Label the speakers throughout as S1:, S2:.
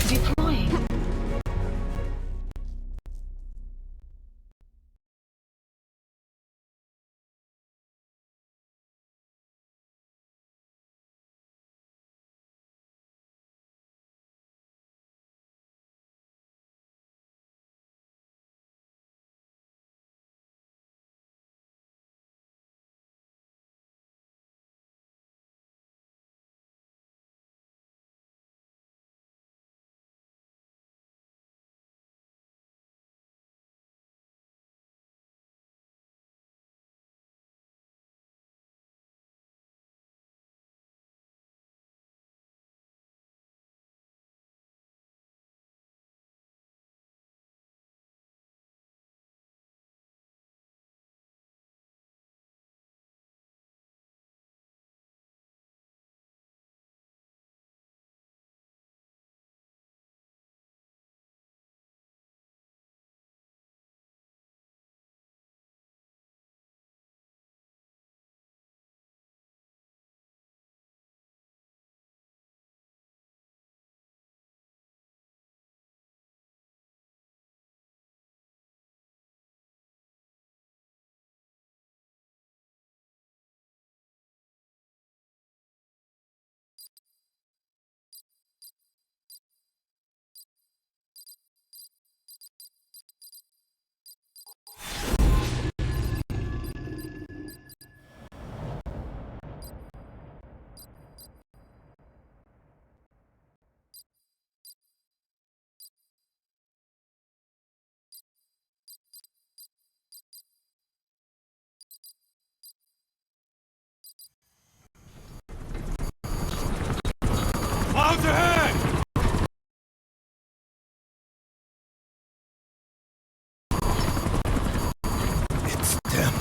S1: Deploying.
S2: Clouds ahead! It's them.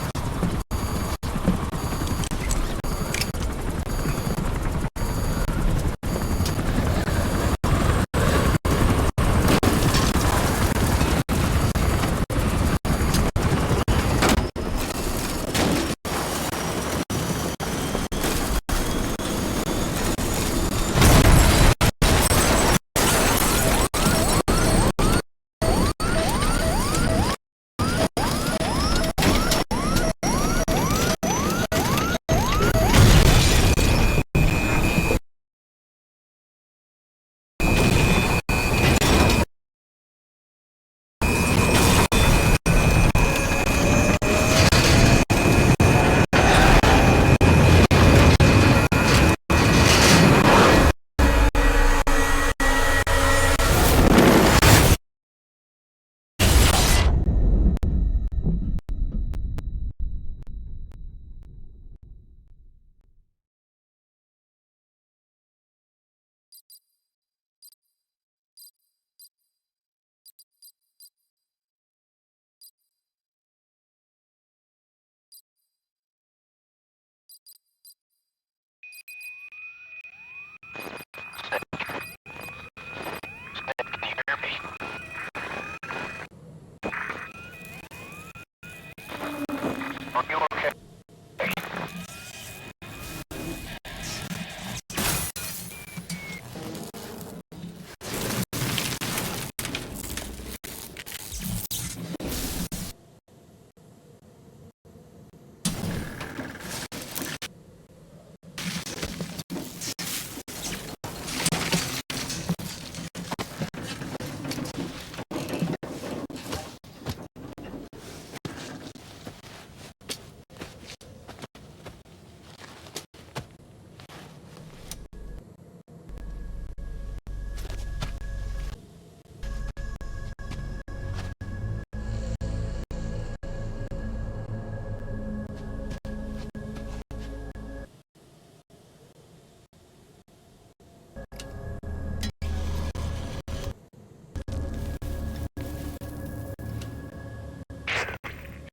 S2: Are you okay?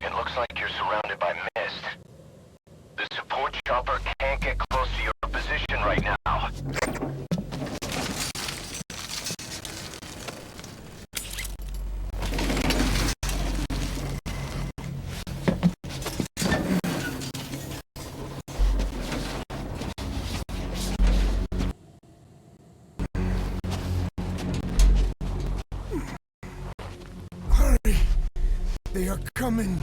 S2: It looks like you're surrounded by mist. The support chopper can't get close to your position right now.
S1: They are coming!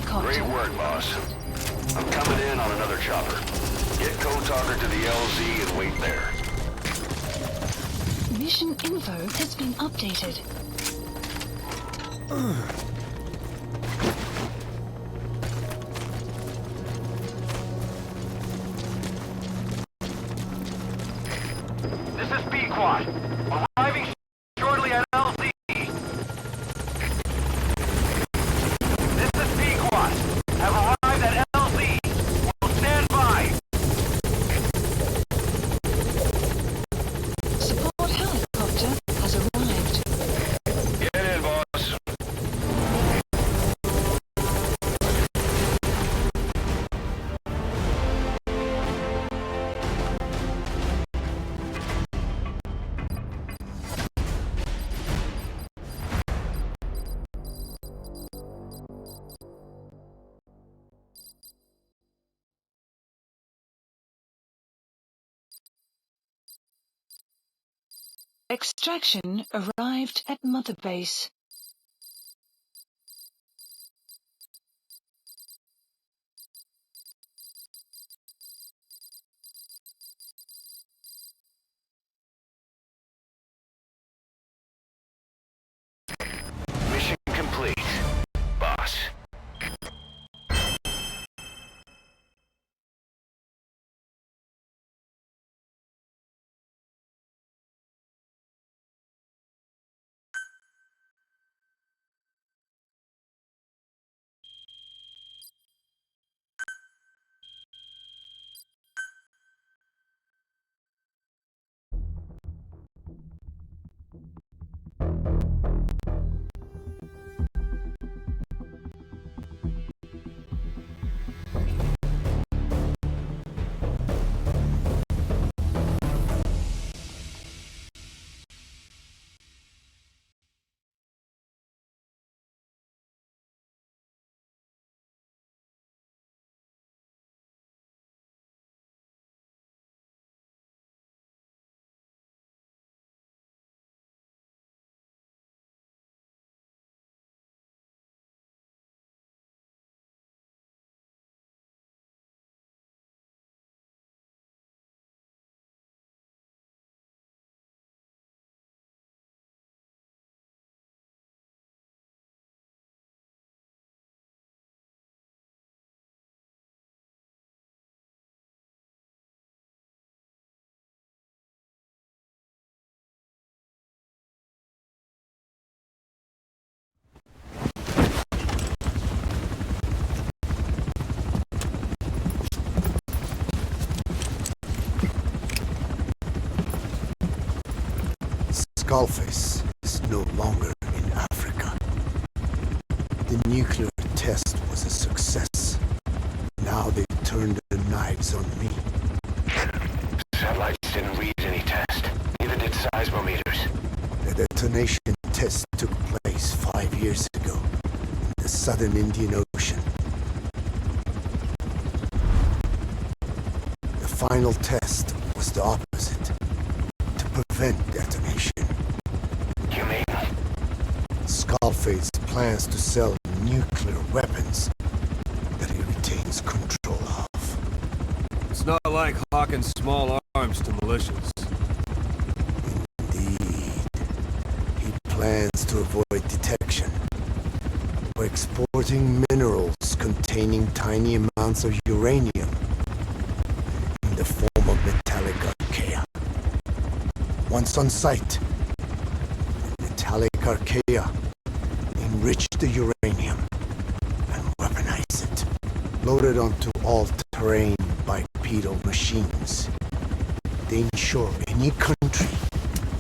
S1: helicopter.
S3: Great work, boss. I'm coming in on another chopper. Get Code Talker to the LZ and wait there.
S1: Mission info has been updated.
S2: This is Pequod. Arriving shortly at LZ. This is Pequod. Have arrived at LZ. Will stand by.
S1: Support helicopter has arrived.
S3: Get in, boss.
S1: Extraction arrived at Mother Base.
S3: Mission complete, boss.
S4: Skullface is no longer in Africa. The nuclear test was a success. Now they've turned their knives on me.
S3: Satellites didn't read any test. Neither did seismometers.
S4: The detonation test took place 5 years ago in the southern Indian Ocean. The final test was the opposite, to prevent detonation.
S3: You mean?
S4: Skullface plans to sell nuclear weapons that he retains control of.
S5: It's not like hawking small arms to militias.
S4: Indeed. He plans to avoid detection by exporting minerals containing tiny amounts of uranium in the form of metallic archaea. Once on site, the metallic archaea enrich the uranium and weaponize it, loaded onto all-terrain bipedal machines. They ensure any country,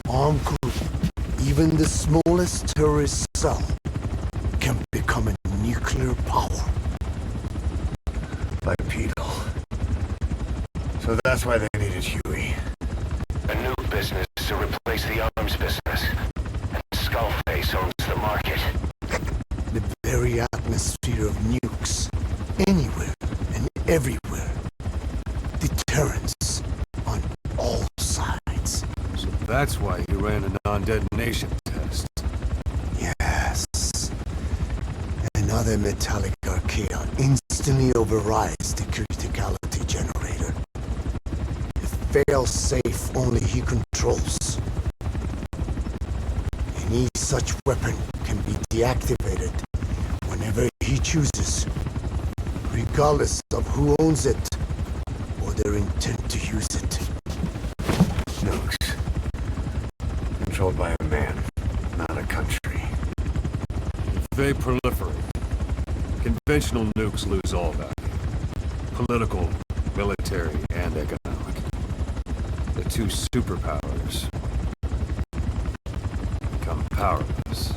S4: armed group, even the smallest terrorist cell, can become a nuclear power.
S3: Bipedal. So that's why they needed Huey. A new business to replace the arms business. And Skullface owns the market.
S4: The very atmosphere of nukes, anywhere and everywhere. Deterrence on all sides.
S5: So that's why he ran a non-detonation test.
S4: Yes. Another metallic archaea constantly overrides the criticality generator. The fail-safe only he controls. Any such weapon can be deactivated whenever he chooses, regardless of who owns it or their intent to use it.
S3: Nukes. Controlled by a man, not a country.
S5: If they proliferate, conventional nukes lose all value. Political, military, and economic. The two superpowers become powerless.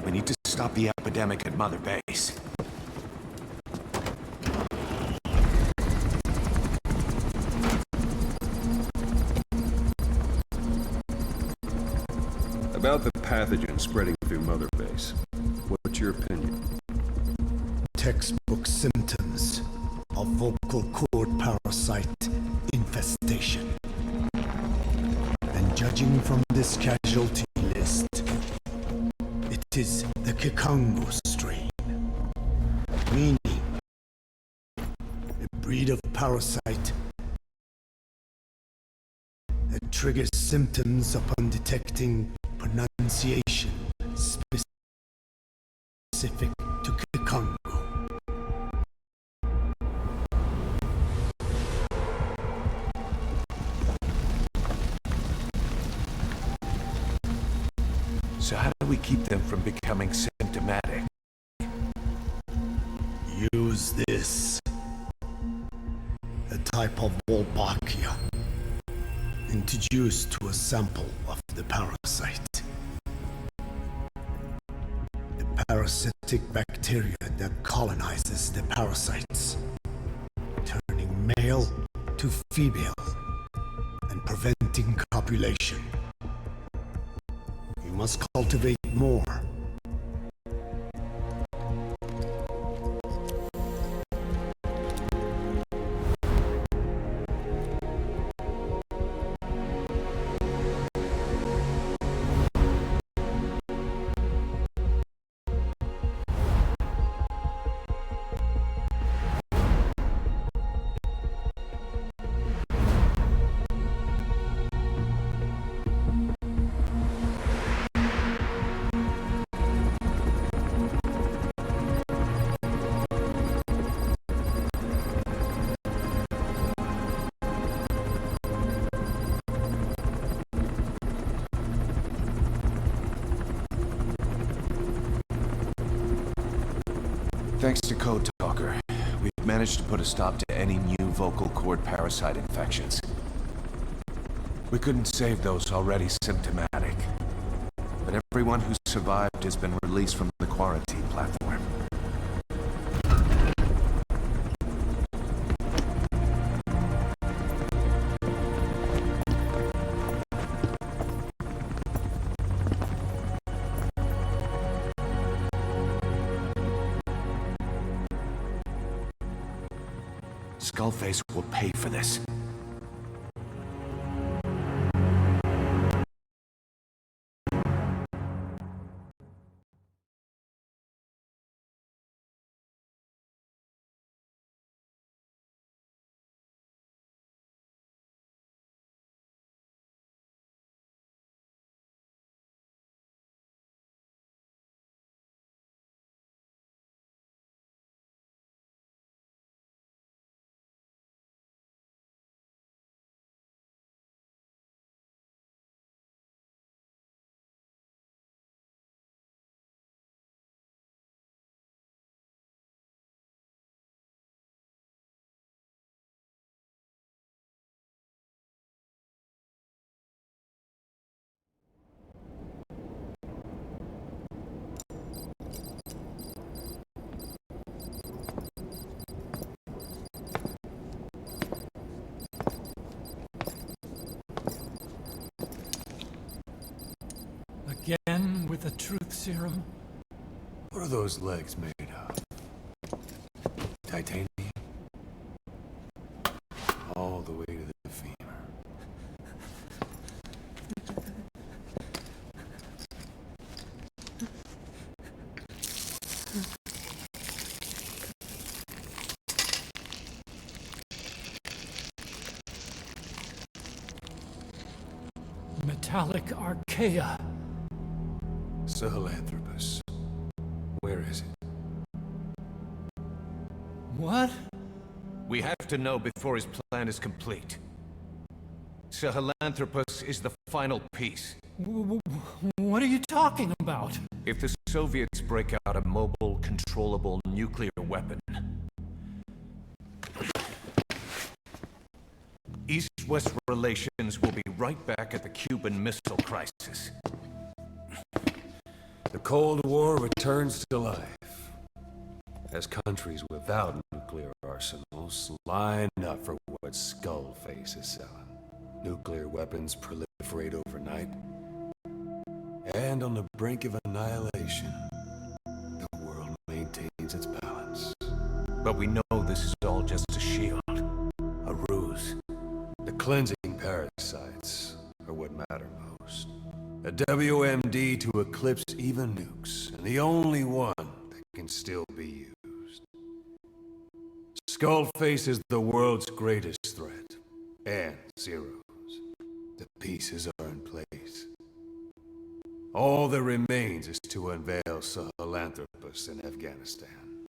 S6: We need to stop the epidemic at Mother Base.
S5: About the pathogen spreading through Mother Base, what's your opinion?
S4: Textbook symptoms of vocal cord parasite infestation. And judging from this casualty list, it is the Kikongo strain, meaning a breed of parasite that triggers symptoms upon detecting pronunciation specific to Kikongo.
S6: So how do we keep them from becoming symptomatic?
S4: Use this. A type of Wolbachia, introduced to a sample of the parasite. The parasitic bacteria that colonizes the parasites, turning male to female and preventing copulation. We must cultivate more.
S6: Thanks to Code Talker, we've managed to put a stop to any new vocal cord parasite infections. We couldn't save those already symptomatic, but everyone who survived has been released from the quarantine platform. Skullface will pay for this.
S7: man with the truth serum?
S3: What are those legs made of? Titanium? All the way to the femur.
S7: Metallic archaea.
S3: Sahelanthropus. Where is it?
S7: What?
S6: We have to know before his plan is complete. Sahelanthropus is the final piece.
S7: What are you talking about?
S6: If the Soviets break out a mobile, controllable nuclear weapon, East-West relations will be right back at the Cuban Missile Crisis.
S3: The Cold War returns to life. As countries without nuclear arsenals line up for what Skullface is selling. Nuclear weapons proliferate overnight. And on the brink of annihilation, the world maintains its balance.
S6: But we know this is all just a shield, a ruse.
S3: The cleansing parasites are what matter most. A WMD to eclipse even nukes, and the only one that can still be used. Skullface is the world's greatest threat, and Zero's. The pieces are in place. All that remains is to unveil Sahelanthropus in Afghanistan.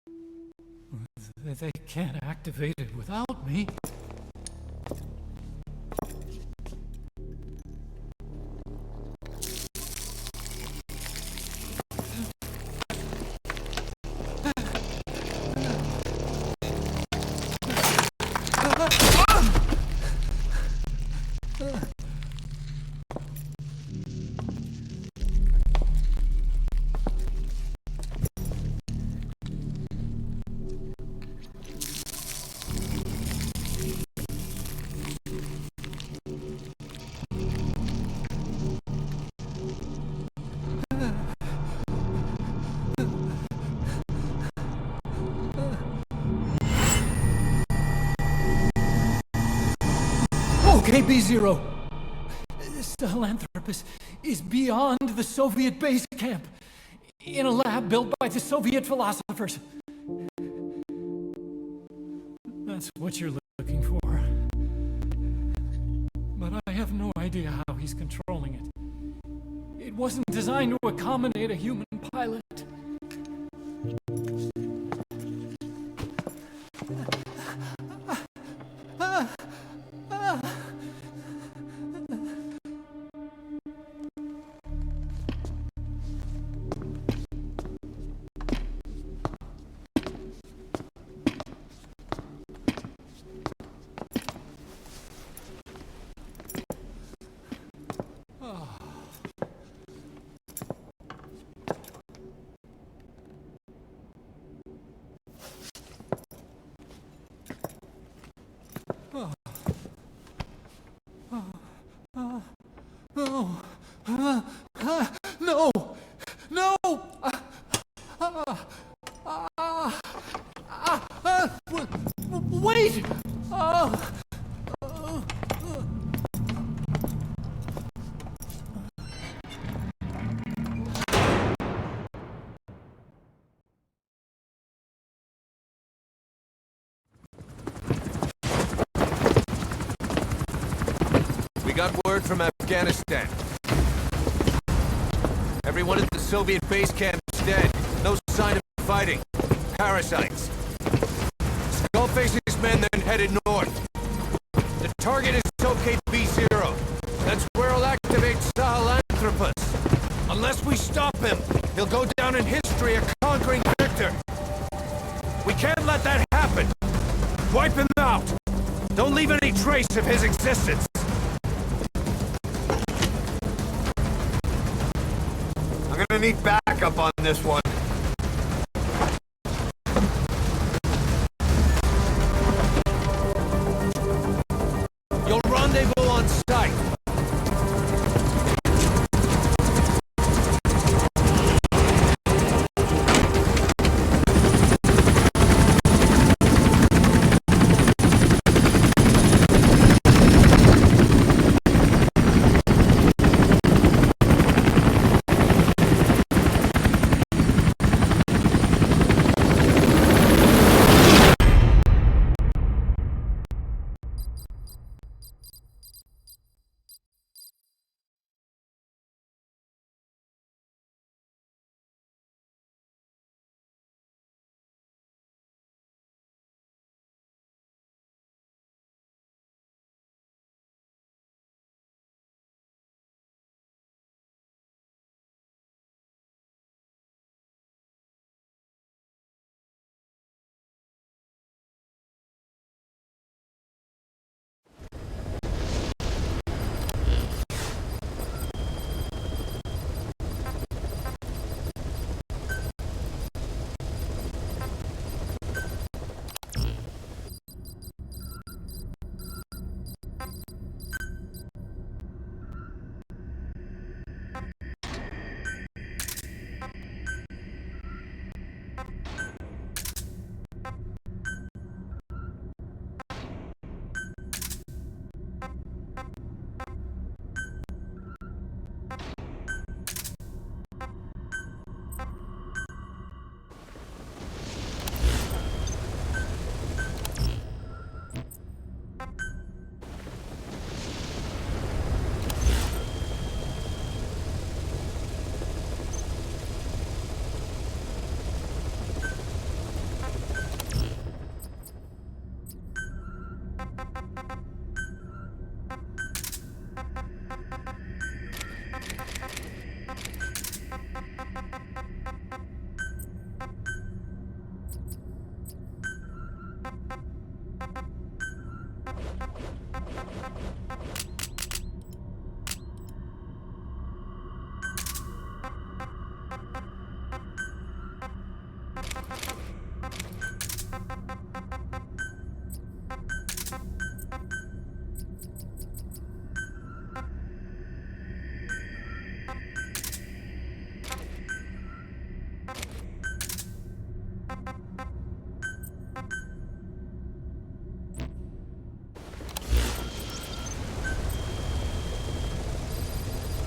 S7: They can't activate it without me. Okay, B-Zero. Sahelanthropus is beyond the Soviet base camp, in a lab built by the Soviet philosophers. That's what you're looking for. But I have no idea how he's controlling it. It wasn't designed to accommodate a human pilot. No! No! Wait!
S6: We got word from Afghanistan. Everyone at the Soviet base camp is dead. No sign of fighting. Parasites. Skullface's men then headed north. The target is OKB-0. That's where he'll activate Sahelanthropus. Unless we stop him, he'll go down in history a conquering victor. We can't let that happen. Wipe him out. Don't leave any trace of his existence.
S3: I'm gonna need backup on this one.
S6: You'll rendezvous on site.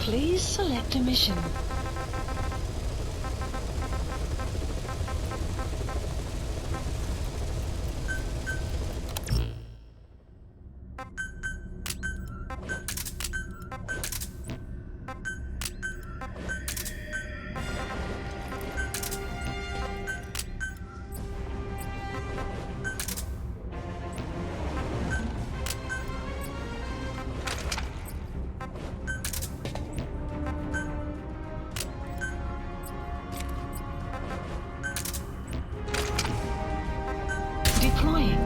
S1: Please select a mission. Deploying.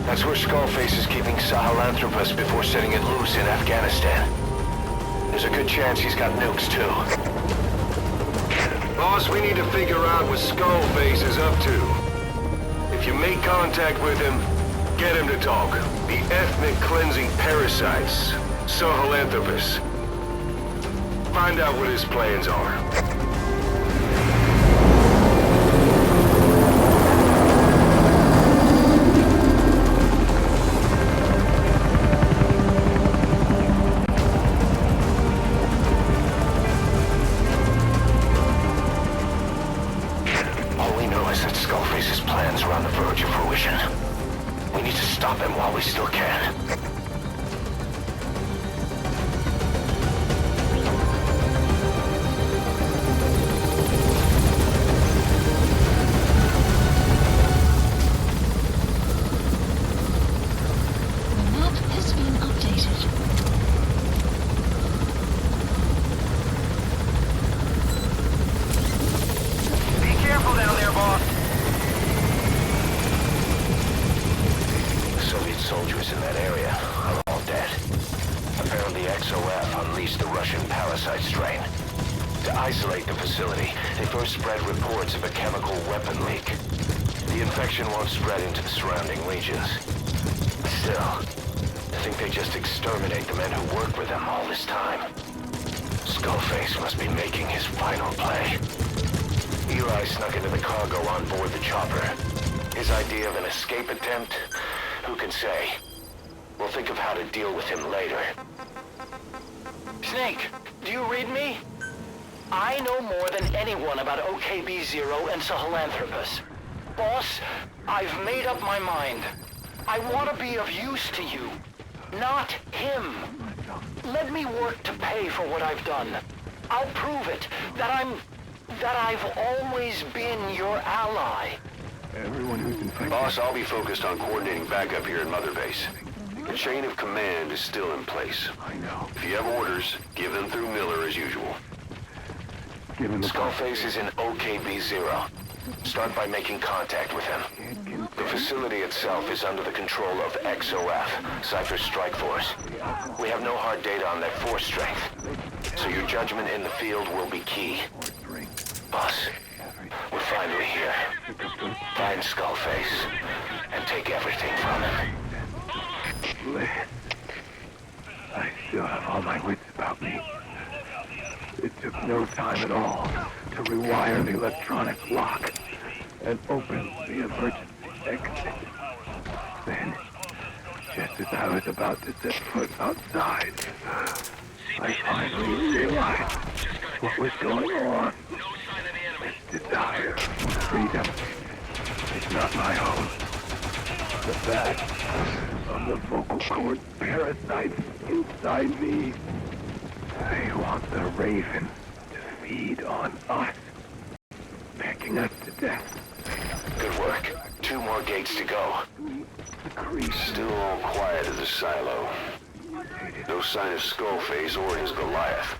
S2: That's where Skullface is keeping Sahelanthropus before setting it loose in Afghanistan. There's a good chance he's got nukes, too. Boss, we need to figure out what Skullface is up to. If you make contact with him, get him to talk. The ethnic cleansing parasites, Sahelanthropus. Find out what his plans are. Skullface's plans are on the verge of fruition. We need to stop him while we still can.
S1: The map has been updated.
S2: Be careful down there, boss. Soldiers in that area are all dead. Apparently XOF unleashed the Russian parasite strain. To isolate the facility, they first spread reports of a chemical weapon leak. The infection won't spread into the surrounding regions. Still, I think they just exterminate the men who worked with them all this time. Skullface must be making his final play. Eli snuck into the cargo on board the chopper. His idea of an escape attempt? Who can say? We'll think of how to deal with him later.
S8: Snake, do you read me? I know more than anyone about OKB-0 and Sahelanthropus. Boss, I've made up my mind. I want to be of use to you, not him. Let me work to pay for what I've done. I'll prove it, that I've always been your ally.
S5: Everyone who's infected...
S2: Boss, I'll be focused on coordinating backup here in Mother Base. The chain of command is still in place.
S5: I know.
S2: If you have orders, give them through Miller as usual.
S5: Give him the...
S2: Skullface is in OKB-0. Start by making contact with him. The facility itself is under the control of XOF, Cypher Strike Force. We have no hard data on their force strength, so your judgment in the field will be key. Boss, we're finally here. Find Skullface and take everything from him.
S5: I still have all my wits about me. It took no time at all to rewire the electronic lock and open the emergency exit. Then, just as I was about to set foot outside, I finally realized what was going on. This desire for freedom is not my own. The fact from the vocal cord parasites inside me. They want the Raven to feed on us, pecking us to death.
S2: Good work. 2 more gates to go. Still all quiet at the silo. No sign of Skullface or his Goliath.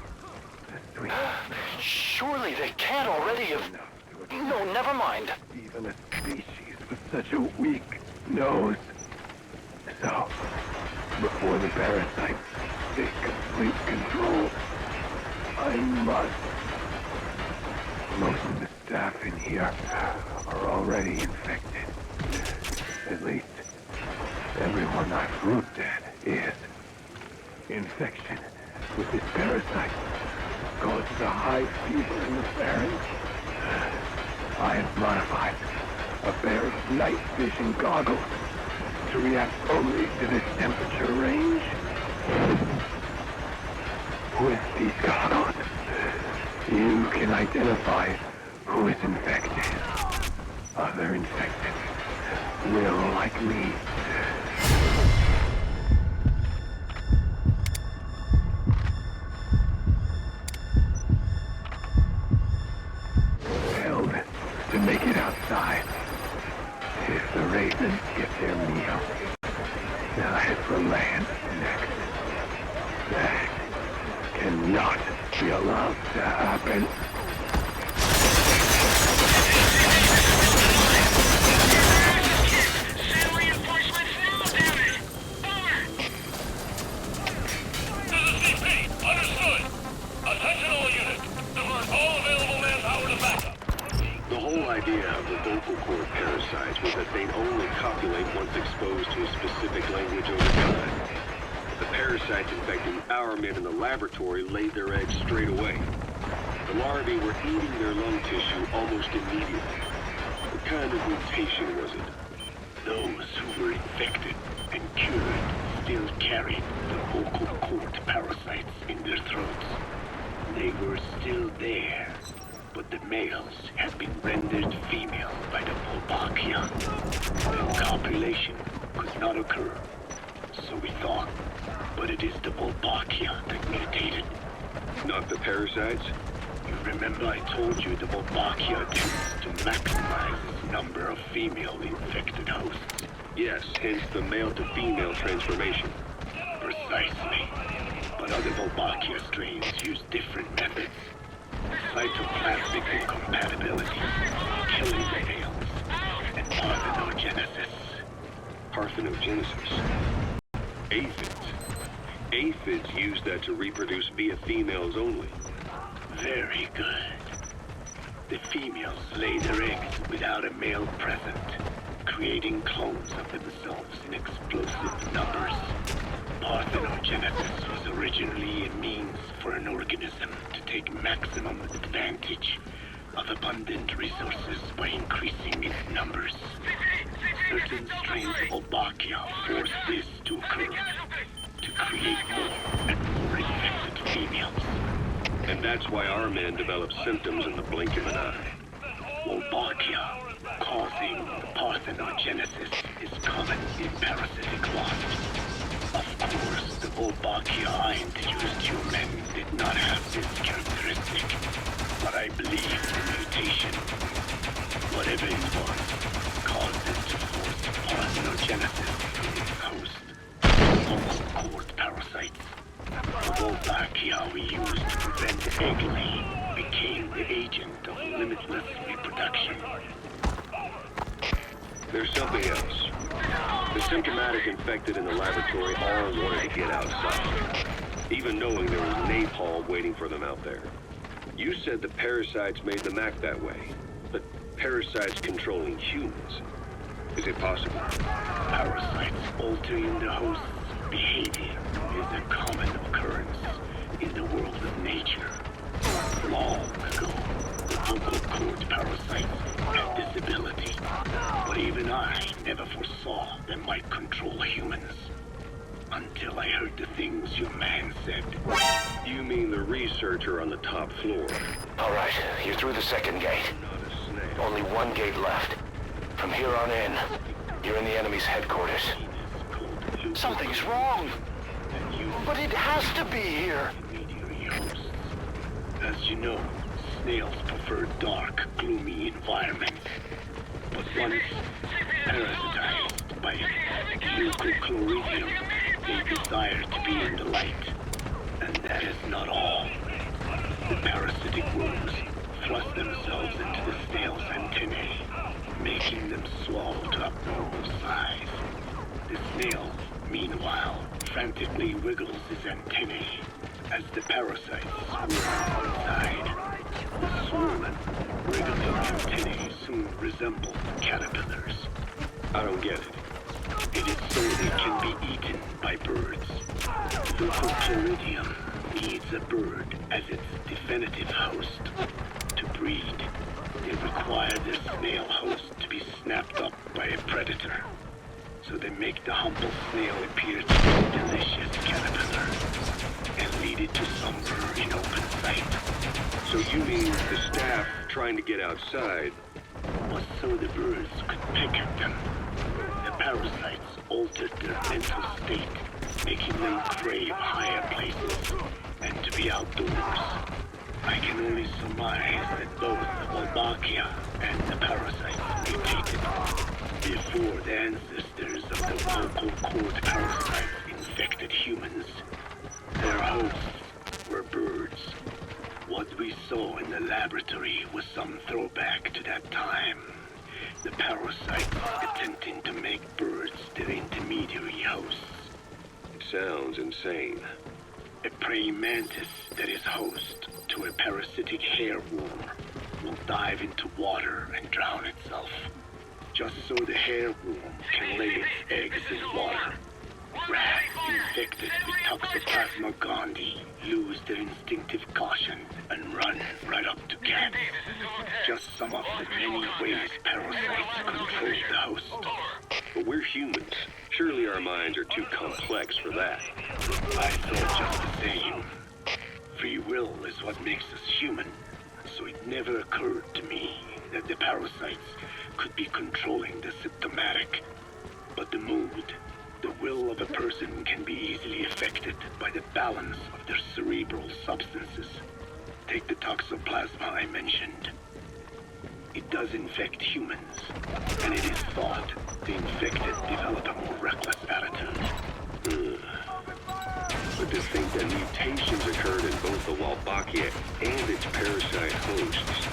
S8: Surely they can't already have... No, never mind.
S5: Even a species with such a weak nose. So, before the parasites take complete control, I must. Most of the staff in here are already infected. At least, everyone I've looked at is. Infection with this parasite causes a high fever in the pharynx. I have modified a pair of night vision goggles to react only to this temperature range. With these goggles, you can identify who is infected. Other infected will, like me, failed to make it outside. If the Ravens get their meal, they'll head for land next. That cannot be allowed to happen.
S9: Send reinforcements now, damn it! Over! Understood. Attention all units. Divert all available manpower to backup.
S10: The whole idea of the vocal cord parasites was that they'd only copulate once exposed to a specific language over time. The parasites infecting our men in the laboratory laid their eggs straight away. The larvae were eating their lung tissue almost immediately. What kind of mutation was it? Those who were infected and cured still carried the vocal cord parasites in their throats. They were still there, but the males had been rendered female by the Wolbachia. Then copulation could not occur, so we thought. But it is the Wolbachia that mutated. Not the parasites? You remember I told you the Wolbachia tends to maximize its number of female infected hosts? Yes, hence the male-to-female transformation. Precisely. But other Wolbachia strains use different methods. Cytoplasmic incompatibility, killing the males, and parthenogenesis. Parthenogenesis? Aphids. Aphids use that to reproduce via females only. Very good. The females lay their eggs without a male present, creating clones of themselves in explosive numbers. Parthenogenesis was originally a means for an organism to take maximum advantage of abundant resources by increasing its numbers. Certain strains of Wolbachia force this to occur, to create more and more infected females. And that's why our men develop symptoms in the blink of an eye. Wolbachia, causing parthenogenesis, is common in parasitic wasps. Of course, the Wolbachia I introduced you men did not have this characteristic, but I believe the mutation, whatever it was, caused it to force parthenogenesis in its host, vocal cord parasites. The Wolbachia we used to prevent egg laying became the agent of limitless reproduction. There's something else. The symptomatic infected in the laboratory all wanted to get outside, even knowing there was napalm waiting for them out there. You said the parasites made them act that way, but parasites controlling humans. Is it possible? Parasites altering the host's behavior is a common occurrence in the world of nature. Long ago, the vocal cord parasites had this ability, but even I never foresaw they might control humans. Until I heard the things your man said. You mean the researcher on the top floor?
S2: All right, you're through the second gate. Only one gate left. From here on in, you're in the enemy's headquarters.
S10: Called
S8: Something's wrong. But it has to be here.
S10: Intermediary hosts. As you know, snails prefer dark, gloomy environments. But once parasitized by leucochloridium, they desire to be in the light. And that is not all. The parasitic worms thrust themselves into the snail's antennae, making them swell to abnormal size. The snail, meanwhile, frantically wiggles his antennae as the parasites swarm inside. The swollen, wriggling antennae soon resemble caterpillars. I don't get it. It is so they can be eaten by birds. Leucochloridium needs a bird as its definitive host. To breed, they require their snail host to be snapped up by a predator. So they make the humble snail appear to be a delicious caterpillar and lead it to slumber in open sight. So you mean the staff trying to get outside Was so the birds could pick at them. The parasites altered their mental state, making them crave higher places and to be outdoors. I can only surmise that both Wolbachia and the parasites mutated before the ancestors of the vocal cord parasites infected humans. Their hosts were birds. What we saw in the laboratory was some throwback to that time. The parasites attempting to make birds their intermediary hosts. It sounds insane. A praying mantis that is host to a parasitic hair worm will dive into water and drown itself, just so the hair worm can lay its eggs in water. Rats infected with Toxoplasma gondii lose their instinctive caution and run right up to cats. Just some of the many ways parasites control the host. But we're humans. Surely our minds are too complex for that. I thought just the same. Free will is what makes us human, so it never occurred to me that the parasites could be controlling the symptomatic. But the mood, the will of a person can be easily affected by the balance of their cerebral substances. Take the toxoplasma I mentioned. It does infect humans, and it is thought the infected develop a more reckless attitude. But to think that mutations occurred in both the Wolbachia and its parasite hosts.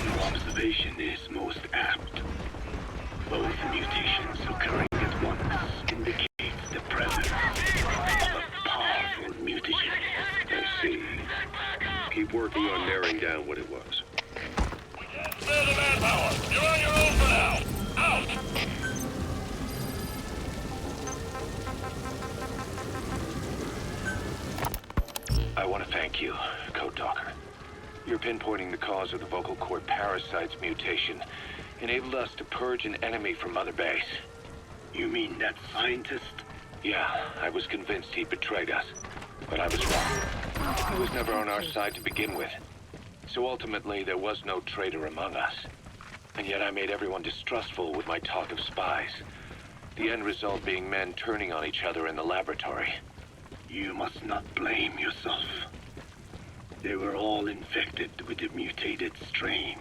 S10: Your observation is most apt. Both mutations occurring at once indicates the presence of a powerful mutagen. I see. Keep working on narrowing down what it was.
S9: Spare the manpower. You're on your own for now. Out!
S2: I want to thank you, Code Talker. Your pinpointing the cause of the vocal cord parasite's mutation enabled us to purge an enemy from Mother Base.
S10: You mean that scientist?
S2: Yeah, I was convinced he betrayed us, but I was wrong. He was never on our side to begin with. So ultimately, there was no traitor among us. And yet I made everyone distrustful with my talk of spies. The end result being men turning on each other in the laboratory.
S10: You must not blame yourself. They were all infected with the mutated strain.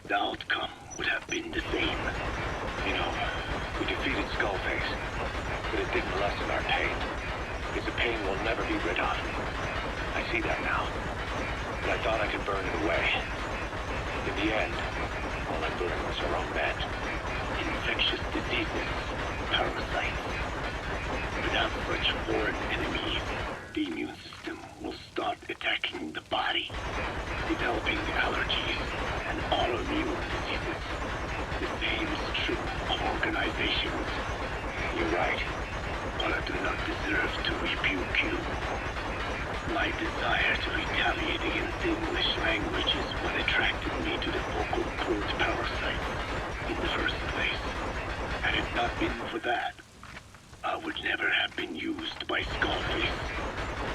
S10: The outcome would have been the same.
S2: You know, we defeated Skullface, but it didn't lessen our pain. It's a pain we'll never be rid of. I see that now. But I thought I could burn it away. In the end, all I burned was our own men.
S10: Infectious diseases, parasites. Without such foreign enemies, the immune system will start attacking the body, developing allergies and autoimmune diseases. The same is true of organizations.
S2: You're right.
S10: But I do not deserve to rebuke you. My desire to retaliate against the English language is what attracted me to the vocal cord parasites in the first place. Had it not been for that, I would never have been used by Skullface.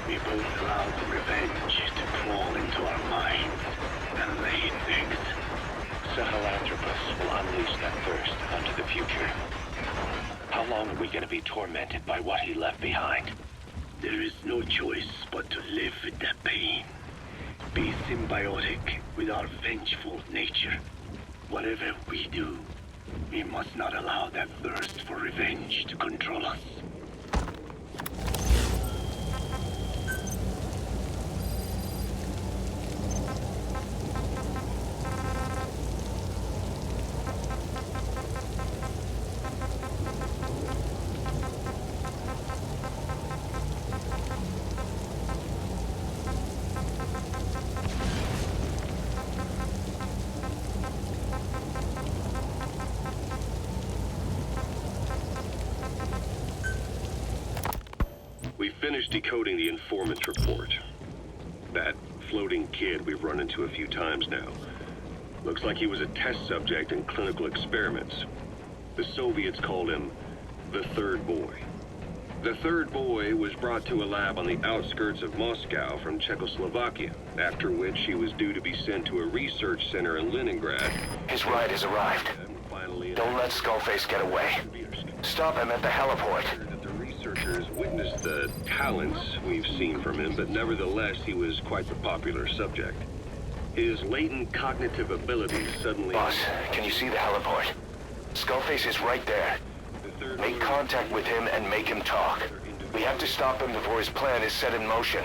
S10: We both allowed revenge to crawl into our minds and lay its eggs.
S2: Sahelanthropus will unleash that thirst onto the future. How
S10: long are we gonna be tormented by what he left behind? There is no choice but to live with that pain. Be symbiotic with our vengeful nature. Whatever we do, we must not allow that thirst for revenge to control us. We finished decoding the informant's report. That floating kid we've run into a few times now. Looks like he was a test subject in clinical experiments. The Soviets called him the Third Boy. The Third Boy was brought to a lab on the outskirts of Moscow from Czechoslovakia, after which he was due to be sent to a research center in Leningrad.
S2: His ride has arrived. Don't let Skullface get away. Stop him at the heliport.
S10: Researchers witnessed the talents we've seen from him, but nevertheless, he was quite the popular subject. His latent cognitive abilities suddenly...
S2: Boss, can you see the heliport? Skullface is right there. Make contact with him and make him talk. We have to stop him before his plan is set in motion.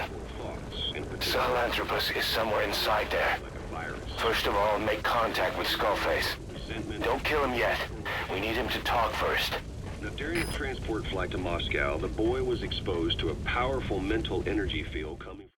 S2: Sahelanthropus is somewhere inside there. First of all, make contact with Skullface. Don't kill him yet. We need him to talk first.
S10: Now, during the transport flight to Moscow, the boy was exposed to a powerful mental energy field coming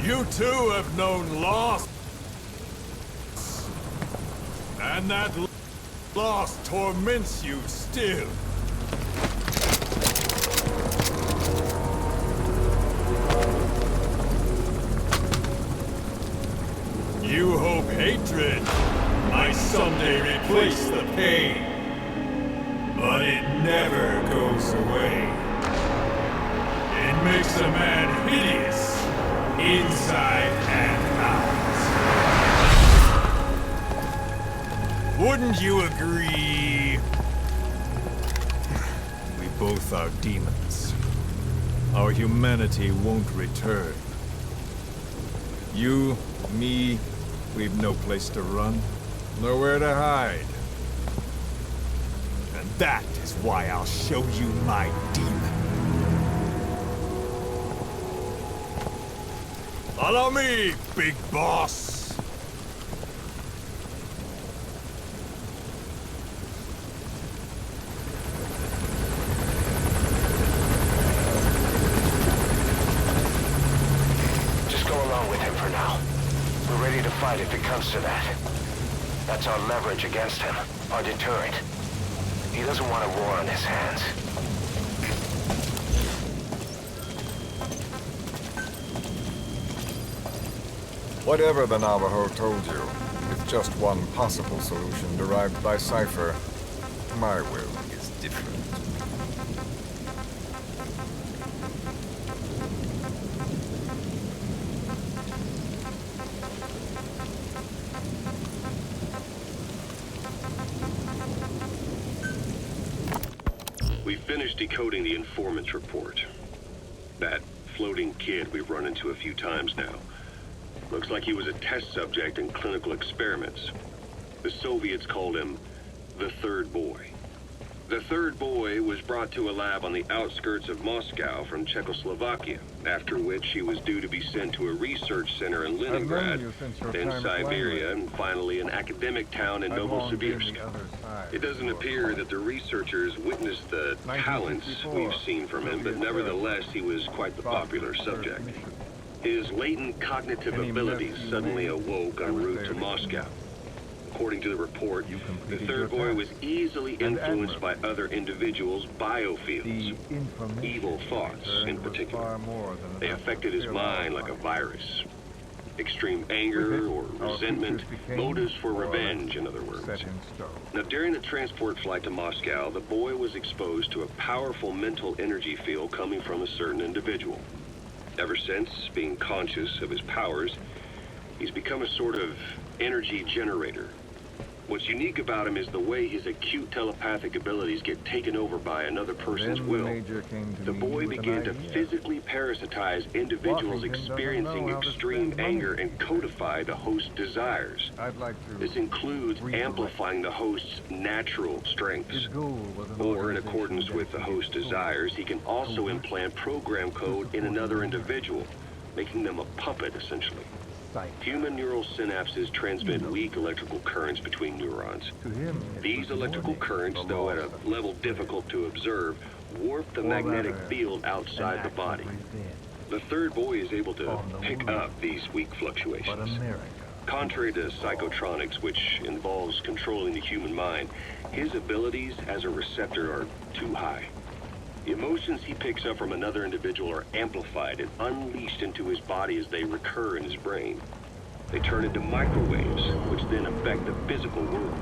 S3: You too have known loss. And that loss torments you still. You hope hatred might someday replace the pain. But it never goes away. It makes a man hideous. Inside and out. Wouldn't you agree? We both are demons. Our humanity won't return. You, me, we've no place to run, nowhere to hide. And that is why I'll show you my demon. Follow me, big boss!
S2: Just go along with him for now. We're ready to fight if it comes to that. That's our leverage against him, our deterrent. He doesn't want a war on his hands.
S11: Whatever the Navajo told you, with just one possible solution derived by Cypher, my will is different.
S10: We finished decoding the informant's report. That floating kid we've run into a few times now. Looks like he was a test subject in clinical experiments. The Soviets called him the Third Boy. The Third Boy was brought to a lab on the outskirts of Moscow from Czechoslovakia, after which he was due to be sent to a research center in Leningrad, then Siberia, and finally an academic town in Novosibirsk. It doesn't appear that the researchers witnessed the talents we've seen from him, but nevertheless he was quite the popular subject. His latent cognitive abilities suddenly awoke en route to Moscow. According to the report, the third boy was easily influenced by other individuals' biofields, evil thoughts in particular. They affected his mind like a virus. Extreme anger or resentment, motives for revenge, in other words. Now, during the transport flight to Moscow, the boy was exposed to a powerful mental energy field coming from a certain individual. Ever since, being conscious of his powers, he's become a sort of energy generator. What's unique about him is the way his acute telepathic abilities get taken over by another person's will. The boy began to physically parasitize individuals experiencing extreme anger and codify the host's desires. This includes amplifying the host's natural strengths. Or, in accordance with the host's desires, he can also implant program code in another individual, making them a puppet, essentially. Human neural synapses transmit weak electrical currents between neurons. These electrical currents, though at a level difficult to observe, warp the magnetic field outside the body. The third boy is able to pick up these weak fluctuations. Contrary to psychotronics, which involves controlling the human mind, his abilities as a receptor are too high. The emotions he picks up from another individual are amplified and unleashed into his body as they recur in his brain. They turn into microwaves, which then affect the physical world,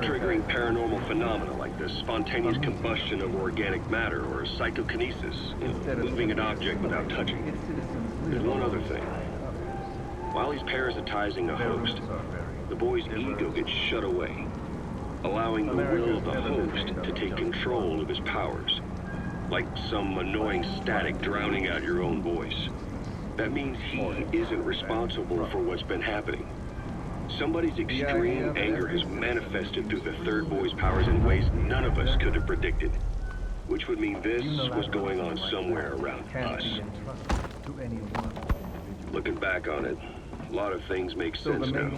S10: triggering paranormal phenomena like the spontaneous combustion of organic matter or psychokinesis, moving an object without touching it. There's one other thing. While he's parasitizing a host, the boy's ego gets shut away, allowing the will of the host to take control of his powers. Like some annoying static drowning out your own voice. That means he isn't responsible for what's been happening. Somebody's extreme anger has manifested through the third boy's powers in ways none of us could have predicted. Which would mean this was going on somewhere around us. Looking back on it, a lot of things make sense now.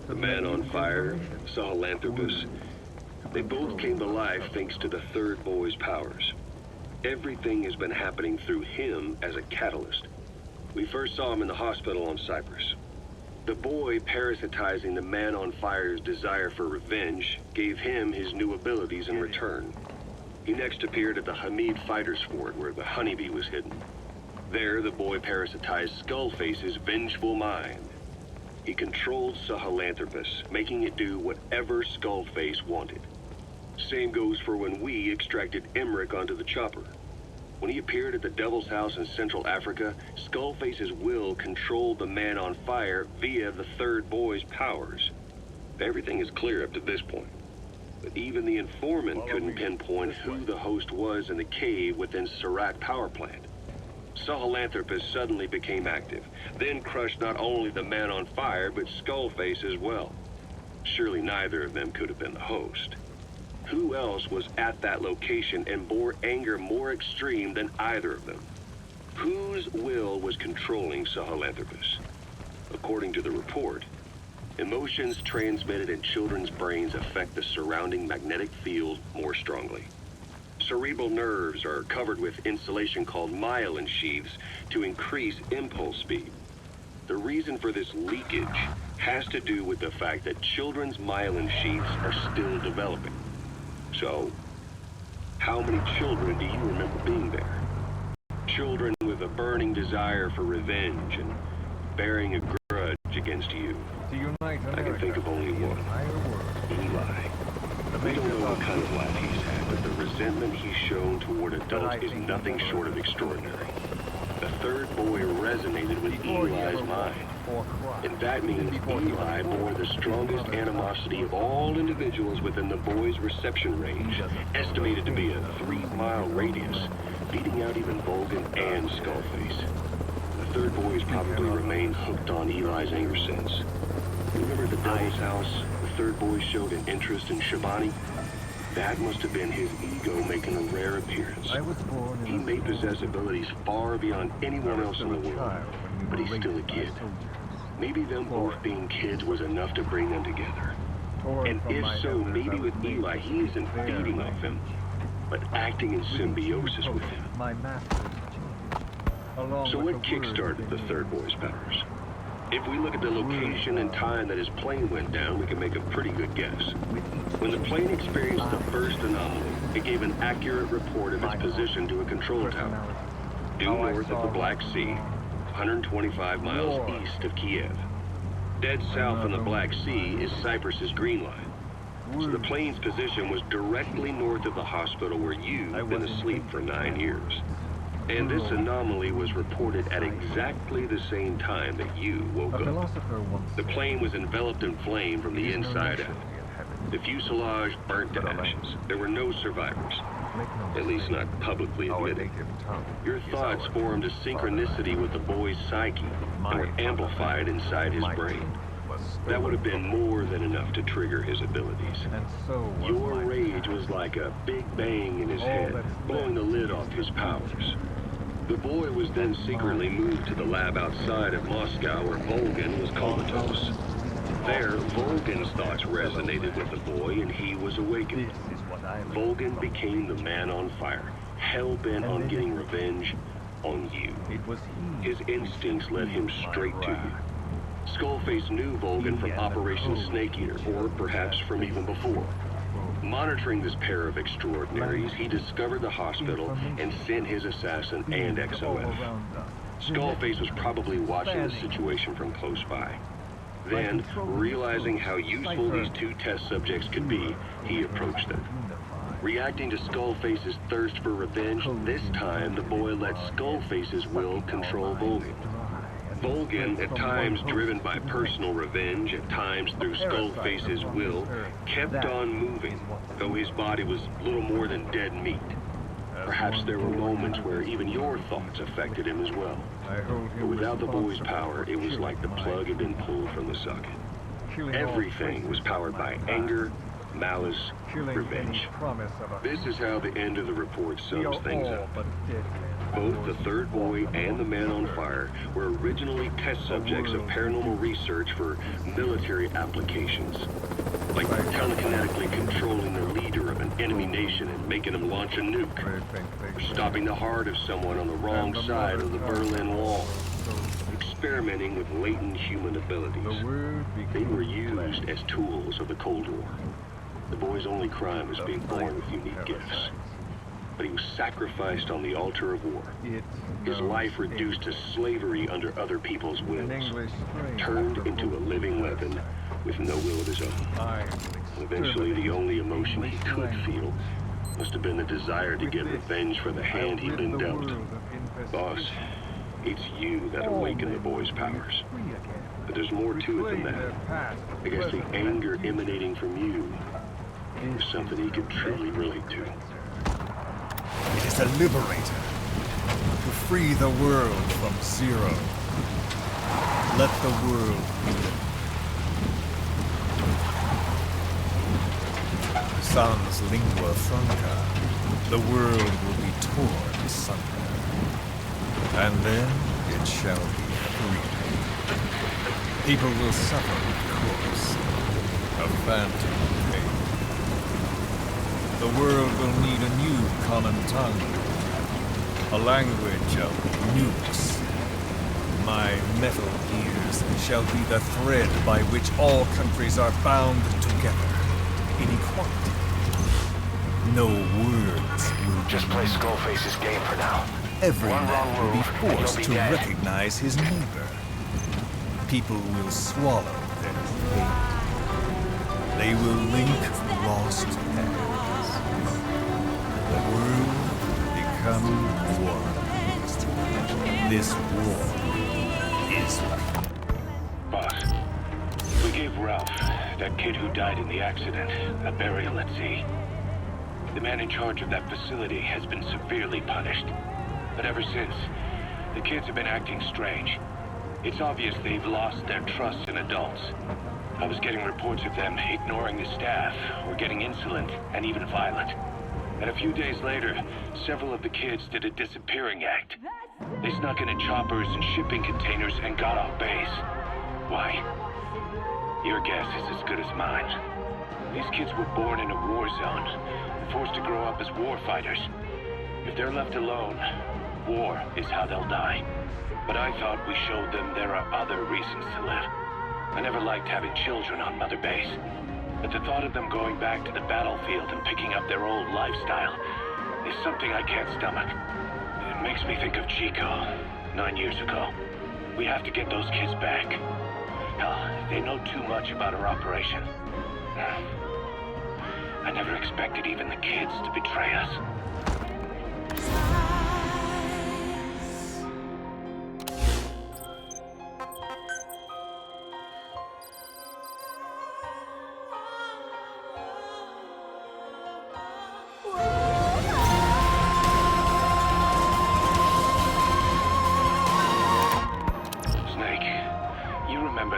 S10: The man on fire, Sahelanthropus, they both came to life thanks to the third boy's powers. Everything has been happening through him as a catalyst. We first saw him in the hospital on Cyprus. The boy parasitizing the man on fire's desire for revenge gave him his new abilities in return. He next appeared at the Hamid Fighters Fort where the honeybee was hidden. There, the boy parasitized Skullface's vengeful mind. He controlled Sahelanthropus, making it do whatever Skullface wanted. Same goes for when we extracted Emmerich onto the chopper. When he appeared at the Devil's House in Central Africa, Skullface's will controlled the man on fire via the third boy's powers. Everything is clear up to this point. But even the informant couldn't pinpoint who the host was in the cave within Serac power plant. Sahelanthropus suddenly became active, then crushed not only the man on fire, but Skullface as well. Surely neither of them could have been the host. Who else was at that location and bore anger more extreme than either of them? Whose will was controlling Sahelanthropus? According to the report, emotions transmitted in children's brains affect the surrounding magnetic field more strongly. Cerebral nerves are covered with insulation called myelin sheaths to increase impulse speed. The reason for this leakage has to do with the fact that children's myelin sheaths are still developing. So, how many children do you remember being there? Children with a burning desire for revenge and bearing a grudge against you. I can think of only one. Eli. We don't know what kind of life he's had, but the resentment he's shown toward adults is nothing short of extraordinary. The third boy resonated with Eli's mind. And that means Eli bore the strongest animosity of all individuals within the boy's reception range, estimated to be a 3-mile radius, beating out even Volgan and Skullface. The third boy's probably remained hooked on Eli's anger since. Remember the Devil's House? The third boy showed an interest in Shabani? That must have been his ego making a rare appearance. He may possess abilities far beyond anyone else in the world, but he's still a kid. Maybe them both being kids was enough to bring them together. And if so, maybe with Eli, he isn't feeding off him, but acting in symbiosis with him. So what kickstarted the Third Boy's powers? If we look at the location and time that his plane went down, we can make a pretty good guess. When the plane experienced the first anomaly, it gave an accurate report of its position to a control tower, due north of the Black Sea, 125 miles east of Kiev. Dead south on the Black Sea is Cyprus's Green Line. So the plane's position was directly north of the hospital where you've been asleep for 9 years. And this anomaly was reported at exactly the same time that you woke up. The plane was enveloped in flame from the inside out. The fuselage burnt to ashes. There were no survivors, at least not publicly admitted. Your thoughts formed a synchronicity with the boy's psyche and were amplified inside his brain. That would have been more than enough to trigger his abilities. Your rage was like a big bang in his head, blowing the lid off his powers. The boy was then secretly moved to the lab outside of Moscow where Volgin was comatose. There, Volgin's thoughts resonated with the boy and he was awakened. Volgin became the man on fire, hell-bent on getting revenge on you. His instincts led him straight to you. Skullface knew Volgin from Operation Snake Eater, or perhaps from even before. Monitoring this pair of extraordinaries, he discovered the hospital and sent his assassin and XOF. Skullface was probably watching the situation from close by. Then, realizing how useful these two test subjects could be, he approached them. Reacting to Skullface's thirst for revenge, this time the boy let Skullface's will control Volgin. Volgin, at times driven by personal revenge, at times through Skullface's will, kept on moving, though his body was little more than dead meat. Perhaps there were moments where even your thoughts affected him as well. But without the boy's power, it was like the plug had been pulled from the socket. Everything was powered by anger, malice, revenge. This is how the end of the report sums things up. Both the Third Boy and the Man on Fire were originally test subjects of paranormal research for military applications, like telekinetically controlling the leader of an enemy nation and making him launch a nuke, or stopping the heart of someone on the wrong side of the Berlin Wall, experimenting with latent human abilities. They were used as tools of the Cold War. The boy's only crime was being born with unique gifts. But he was sacrificed on the altar of war. His life reduced to slavery under other people's wills, turned into a living weapon with no will of his own. Eventually, the only emotion he could feel must have been the desire to get revenge for the hand he'd been dealt. Boss, it's you that awakened the boy's powers. But there's more to it than that. I guess the anger emanating from you is something he could truly relate to.
S12: It is a liberator to free the world from Zero. Let the world be. Sans lingua franca, the world will be torn asunder. And then it shall be free. People will suffer, of course, a phantom pain. The world will need a new common tongue, a language of nukes. My metal gears shall be the thread by which all countries are bound together in equality. No words will
S2: just play Skullface's game for now.
S12: Every man will be forced to recognize his neighbor. People will swallow their pain. They will link lost hands. The world become one. This war is
S9: Boss, we gave Ralph, that kid who died in the accident, a burial at sea. The man in charge of that facility has been severely punished. But ever since, the kids have been acting strange. It's obvious they've lost their trust in adults. I was getting reports of them ignoring the staff, or getting insolent, and even violent. And a few days later, several of the kids did a disappearing act. They snuck into choppers and shipping containers and got off base. Why? Your guess is as good as mine. These kids were born in a war zone, forced to grow up as war fighters. If they're left alone, War is how they'll die. But I thought we showed them there are other reasons to live. I never liked having children on Mother Base. But the thought of them going back to the battlefield and picking up their old lifestyle is something I can't stomach. It makes me think of Chico, 9 years ago. We have to get those kids back. Hell, they know too much about our operation. I never expected even the kids to betray us.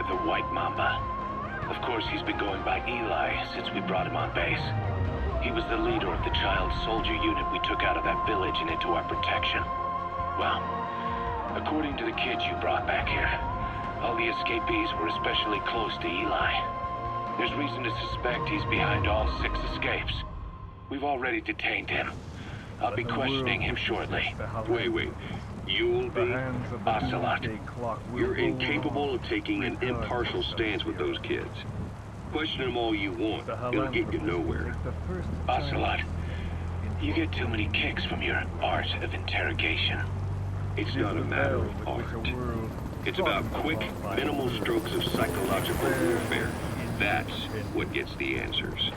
S9: The White Mamba. Of course, he's been going by Eli since we brought him on base. He was the leader of the child soldier unit we took out of that village and into our protection. Well, according to the kids you brought back here, all the escapees were especially close to Eli. There's reason to suspect he's behind all 6 escapes. We've already detained him. I'll be questioning him shortly.
S10: Wait. You'll be?
S9: Ocelot.
S10: You're incapable of taking an impartial stance with those kids. Question them all you want. It'll get you nowhere.
S9: Ocelot, you get too many kicks from your art of interrogation.
S10: It's not a matter of art. It's about quick, minimal strokes of psychological warfare. That's what gets the answers.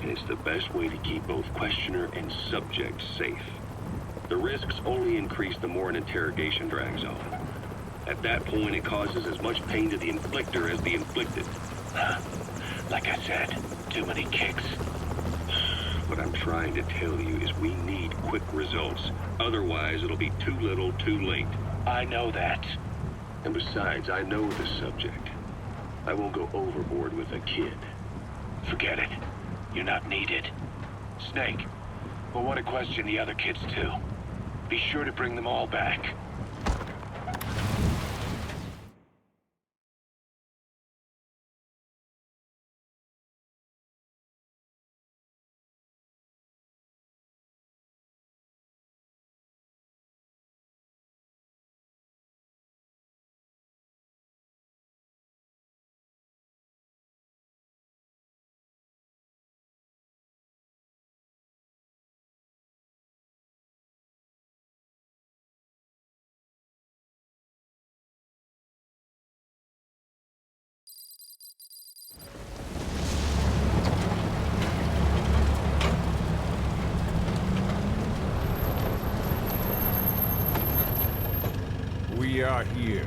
S10: And it's the best way to keep both questioner and subject safe. The risks only increase the more an interrogation drags on. At that point, it causes as much pain to the inflictor as the inflicted.
S9: Like I said, too many kicks.
S10: What I'm trying to tell you is we need quick results. Otherwise, it'll be too little, too late.
S9: I know that.
S10: And besides, I know the subject. I won't go overboard with a kid.
S9: Forget it. You're not needed. Snake, we'll want to question the other kids too. Be sure to bring them all back.
S12: We are here.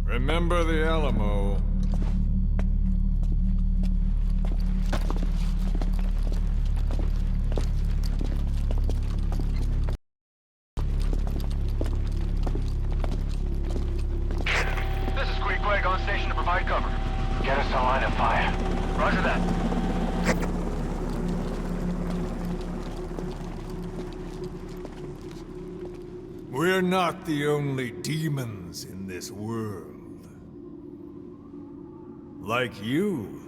S12: Remember the Alamo.
S8: Get us a line of fire. Roger that.
S12: We're not the only demons in this world. Like you,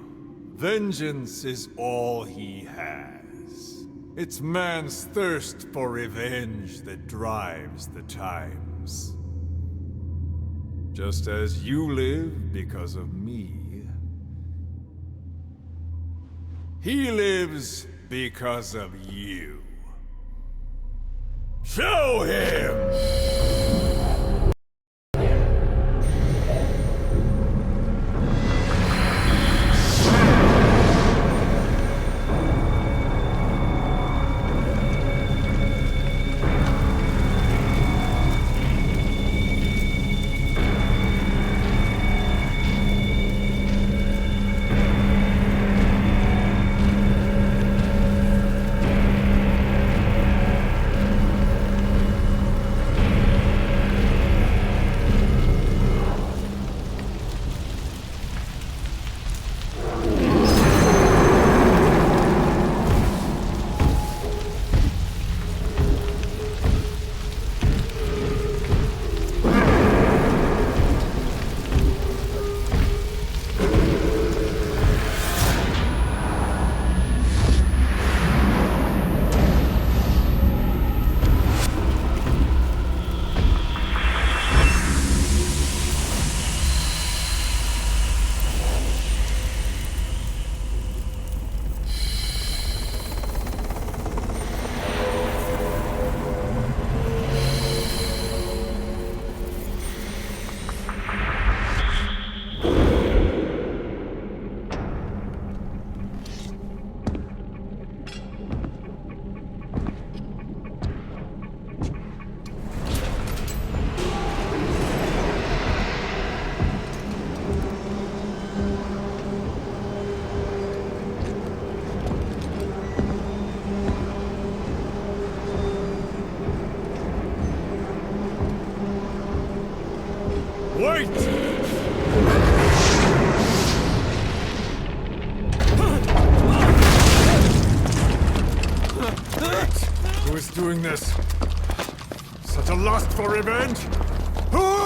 S12: vengeance is all he has. It's man's thirst for revenge that drives the times. Just as you live because of me, he lives because of you. Show him! doing this? Such a lust for revenge? Ooh!